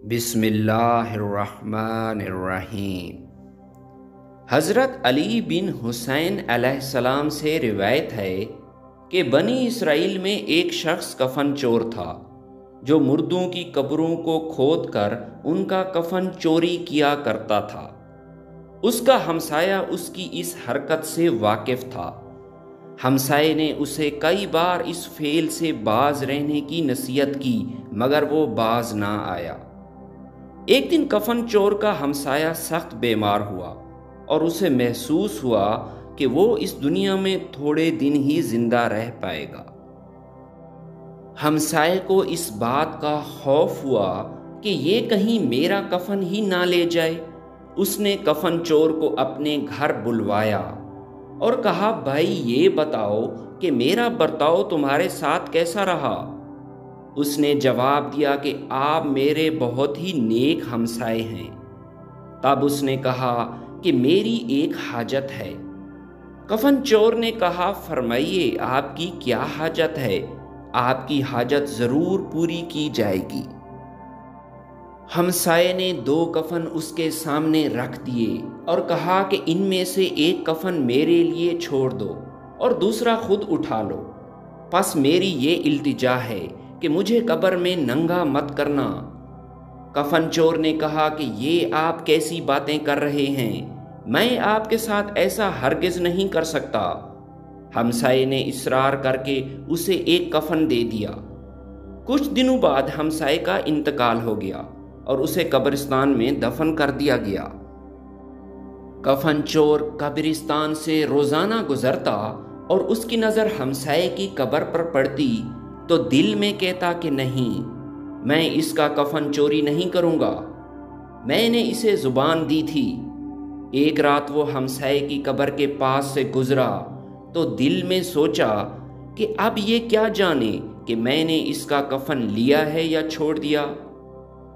بسم اللہ الرحمن الرحیم۔ حضرت علی بن حسین علیہ السلام سے روایت ہے کہ بنی اسرائیل میں ایک شخص کفن چور تھا جو مردوں کی قبروں کو کھود کر ان کا کفن چوری کیا کرتا تھا۔ اس کا ہمسایہ اس کی اس حرکت سے واقف تھا۔ ہمسائے نے اسے کئی بار اس فعل سے باز رہنے کی نصیحت کی مگر وہ باز نہ آیا۔ ایک دن کفن چور کا ہمسایہ سخت بیمار ہوا اور اسے محسوس ہوا کہ وہ اس دنیا میں تھوڑے دن ہی زندہ رہ پائے گا۔ ہمسائے کو اس بات کا خوف ہوا کہ یہ کہیں میرا کفن ہی نہ لے جائے۔ اس نے کفن چور کو اپنے گھر بلوایا اور کہا، بھائی یہ بتاؤ کہ میرا برتاؤ تمہارے ساتھ کیسا رہا؟ اس نے جواب دیا کہ آپ میرے بہت ہی نیک ہمسائے ہیں۔ تب اس نے کہا کہ میری ایک حاجت ہے۔ کفن چور نے کہا، فرمائیے آپ کی کیا حاجت ہے؟ آپ کی حاجت ضرور پوری کی جائے گی۔ ہمسائے نے 2 کفن اس کے سامنے رکھ دیے اور کہا کہ ان میں سے ایک کفن میرے لیے چھوڑ دو اور دوسرا خود اٹھا لو۔ پس میری یہ التجا ہے کہ مجھے قبر میں ننگا مت کرنا۔ کفن چور نے کہا کہ یہ آپ کیسی باتیں کر رہے ہیں؟ میں آپ کے ساتھ ایسا ہرگز نہیں کر سکتا۔ ہمسائے نے اصرار کر کے اسے ایک کفن دے دیا۔ کچھ دنوں بعد ہمسائے کا انتقال ہو گیا اور اسے قبرستان میں دفن کر دیا گیا۔ کفن چور قبرستان سے روزانہ گزرتا اور اس کی نظر ہمسائے کی قبر پر پڑتی تو دل میں کہتا کہ نہیں، میں اس کا کفن چوری نہیں کروں گا، میں نے اسے زبان دی تھی۔ ایک رات وہ ہمسائے کی قبر کے پاس سے گزرا تو دل میں سوچا کہ اب یہ کیا جانے کہ میں نے اس کا کفن لیا ہے یا چھوڑ دیا۔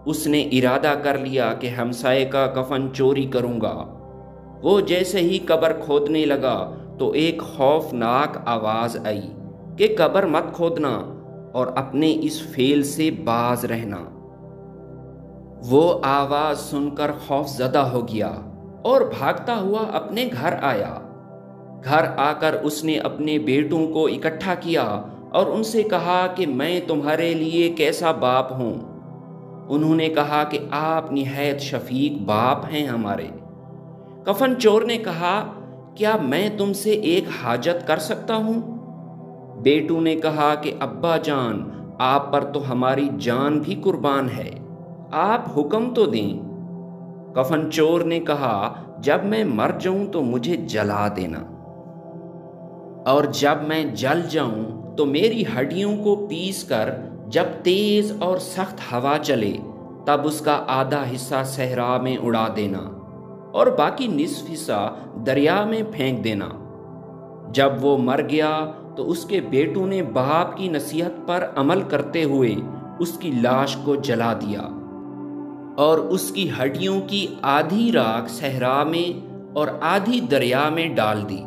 اس نے ارادہ کر لیا کہ ہمسائے کا کفن چوری کروں گا۔ وہ جیسے ہی قبر کھودنے لگا تو ایک خوفناک آواز آئی کہ قبر مت کھودنا اور اپنے اس فعل سے باز رہنا۔ وہ آواز سن کر خوف زدہ ہو گیا اور بھاگتا ہوا اپنے گھر آیا۔ گھر آ کر اس نے اپنے بیٹوں کو اکٹھا کیا اور ان سے کہا کہ میں تمہارے لیے کیسا باپ ہوں۔ انہوں نے کہا کہ آپ نہایت شفیق باپ ہیں ہمارے۔ کفن چور نے کہا، کیا میں تم سے ایک حاجت کر سکتا ہوں؟ بیٹوں نے کہا کہ ابا جان، آپ پر تو ہماری جان بھی قربان ہے، آپ حکم تو دیں۔ کفن چور نے کہا، جب میں مر جاؤں تو مجھے جلا دینا، اور جب میں جل جاؤں تو میری ہڈیوں کو پیس کر جب تیز اور سخت ہوا چلے تب اس کا آدھا حصہ صحرا میں اڑا دینا اور باقی نصف حصہ دریا میں پھینک دینا۔ جب وہ مر گیا تو اس کے بیٹوں نے باپ کی نصیحت پر عمل کرتے ہوئے اس کی لاش کو جلا دیا اور اس کی ہڈیوں کی آدھی راکھ صحرا میں اور آدھی دریا میں ڈال دی۔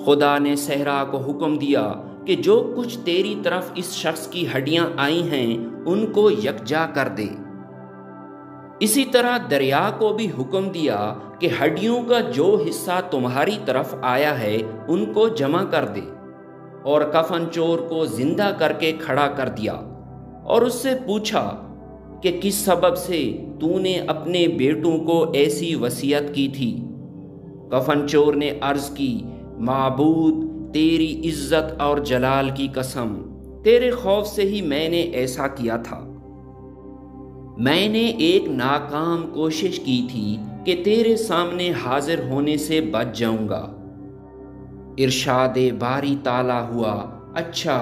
خدا نے صحرا کو حکم دیا کہ جو کچھ تیری طرف اس شخص کی ہڈیاں آئی ہیں ان کو یکجا کر دے۔ اسی طرح دریا کو بھی حکم دیا کہ ہڈیوں کا جو حصہ تمہاری طرف آیا ہے ان کو جمع کر دے، اور کفن چور کو زندہ کر کے کھڑا کر دیا اور اس سے پوچھا کہ کس سبب سے تو نے اپنے بیٹوں کو ایسی وصیت کی تھی؟ کفن چور نے عرض کی، معبود تیری عزت اور جلال کی قسم، تیرے خوف سے ہی میں نے ایسا کیا تھا۔ میں نے ایک ناکام کوشش کی تھی کہ تیرے سامنے حاضر ہونے سے بچ جاؤں گا۔ ارشاد باری تعالیٰ ہوا، اچھا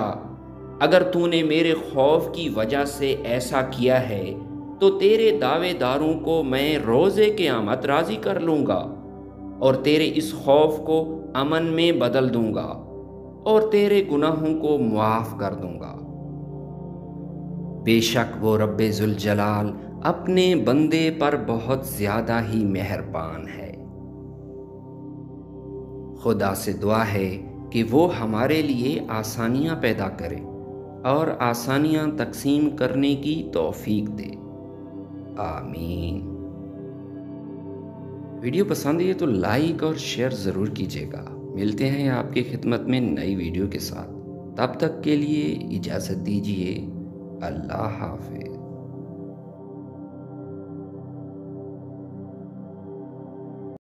اگر تو نے میرے خوف کی وجہ سے ایسا کیا ہے تو تیرے دعوے داروں کو میں روز قیامت راضی کر لوں گا اور تیرے اس خوف کو امن میں بدل دوں گا اور تیرے گناہوں کو معاف کر دوں گا۔ بے شک وہ رب ذوالجلال اپنے بندے پر بہت زیادہ ہی مہربان ہے۔ خدا سے دعا ہے کہ وہ ہمارے لیے آسانیاں پیدا کرے اور آسانیاں تقسیم کرنے کی توفیق دے۔ آمین۔ ویڈیو پسند ہے تو لائک اور شیئر ضرور کیجیے گا۔ ملتے ہیں آپ کی خدمت میں نئی ویڈیو کے ساتھ، تب تک کے لیے اجازت دیجیے۔ اللہ حافظ۔